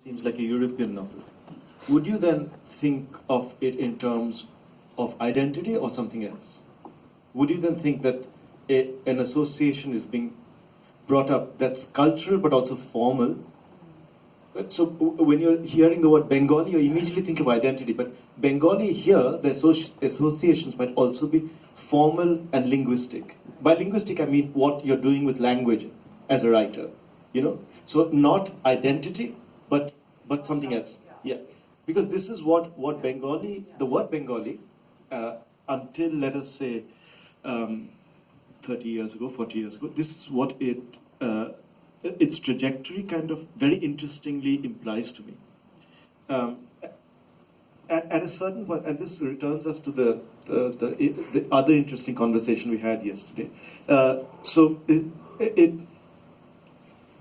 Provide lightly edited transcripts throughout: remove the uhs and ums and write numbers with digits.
seems like a European novel. Would you then think of it in terms of identity or something else? Would you then think that an association is being brought up that's cultural but also formal? So when you're hearing the word Bengali, you immediately think of identity, but Bengali here, the associations might also be formal and linguistic. By linguistic, I mean what you're doing with language as a writer, you know? So not identity, but something else. Yeah, because this is what Bengali, the word Bengali, until let us say 30 years ago, 40 years ago, this is what its trajectory kind of very interestingly implies to me. At a certain point, and this returns us to the other interesting conversation we had yesterday.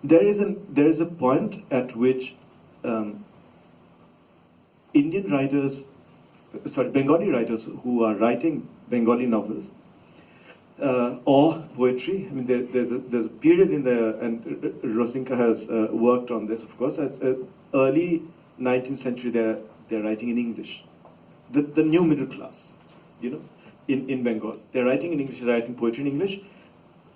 There is a point at which Indian writers, Bengali writers who are writing Bengali novels or poetry. I mean, there's a period in there, and Rosinka has worked on this, of course. It's early 19th century. They're writing in English. The new middle class, you know, in Bengal. They're writing in English. They're writing poetry in English.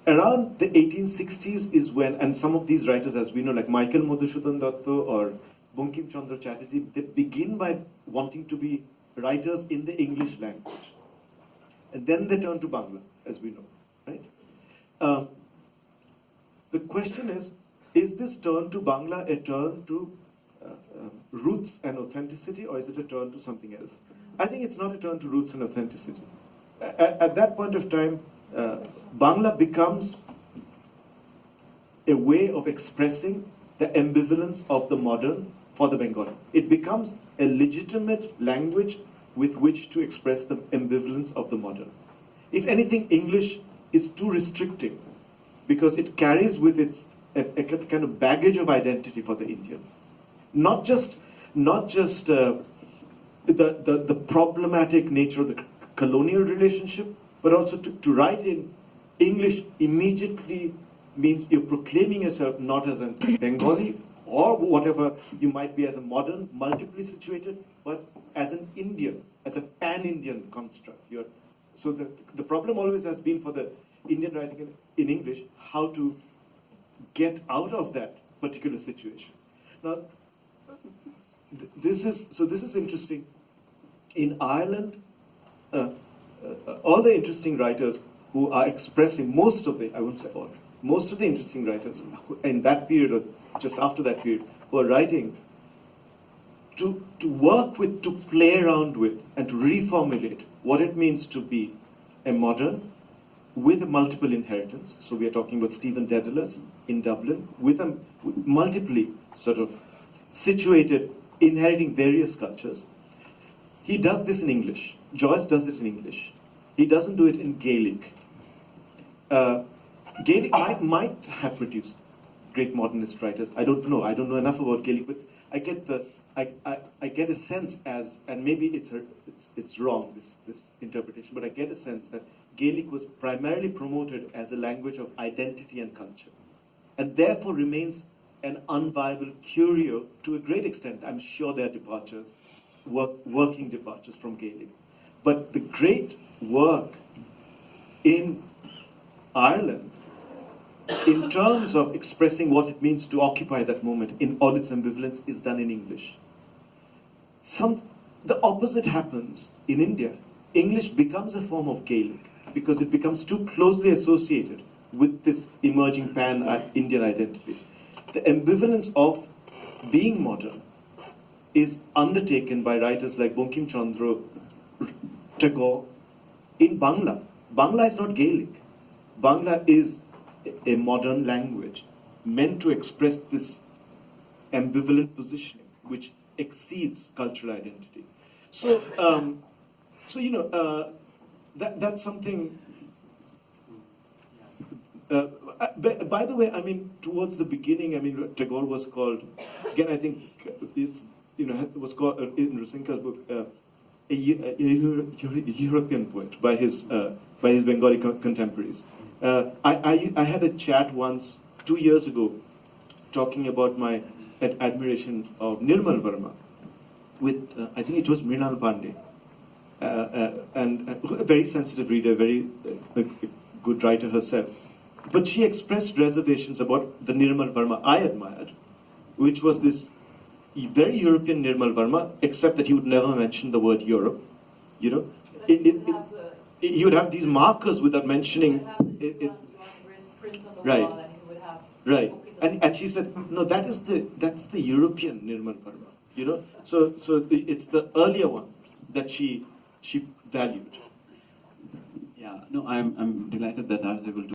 Around the 1860s is when, and some of these writers, as we know, like Michael Madhusudhan Datta or Bankim Chandra Chatterjee, they begin by wanting to be writers in the English language. And then they turn to Bangla, as we know, right? The question is this turn to Bangla a turn to roots and authenticity, or is it a turn to something else? I think it's not a turn to roots and authenticity. At that point of time, Bangla becomes a way of expressing the ambivalence of the modern for the Bengali. It becomes a legitimate language with which to express the ambivalence of the modern. If anything, English is too restricting because it carries with it a kind of baggage of identity for the Indian. Not just the problematic nature of the colonial relationship, but also to write in English immediately means you're proclaiming yourself not as a Bengali or whatever you might be as a modern, multiply situated, but as an Indian, as a pan-Indian construct. So the problem always has been for the Indian writing in English, how to get out of that particular situation. Now, this is interesting. In Ireland, all the interesting writers who are expressing, most of the interesting writers in that period or just after that period who are writing to work with, to play around with, and to reformulate what it means to be a modern with a multiple inheritance. So we are talking about Stephen Dedalus in Dublin with multiply sort of situated, inheriting various cultures. He does this in English. Joyce does it in English. He doesn't do it in Gaelic. Gaelic might have produced great modernist writers. I don't know enough about Gaelic, but I get a sense as, and maybe it's wrong, this interpretation, but I get a sense that Gaelic was primarily promoted as a language of identity and culture, and therefore remains an unviable curio to a great extent. I'm sure there are departures, working departures from Gaelic. But the great work in Ireland, in terms of expressing what it means to occupy that moment in all its ambivalence, is done in English. The opposite happens in India. English becomes a form of Gaelic because it becomes too closely associated with this emerging pan-Indian identity. The ambivalence of being modern is undertaken by writers like Bankim Chandra, Tagore, in Bangla. Bangla is not Gaelic. Bangla is a modern language meant to express this ambivalent positioning, which exceeds cultural identity. So, that's something. By the way, I mean, towards the beginning, I mean, Tagore was called, again, I think it was called in Rosinka's book, a European poet by his Bengali contemporaries. I had a chat once 2 years ago talking about my admiration of Nirmal Verma with, I think it was Mrinal Pandey, and a very sensitive reader, very good writer herself. But she expressed reservations about the Nirmal Verma I admired, which was this very European Nirmal Verma, except that he would never mention the word Europe. You know, he would have these markers without mentioning it. Right. Right. And she said, no, that's the European Nirmal Verma. You know, so it's the earlier one that she valued. Yeah. No, I'm delighted that I was able to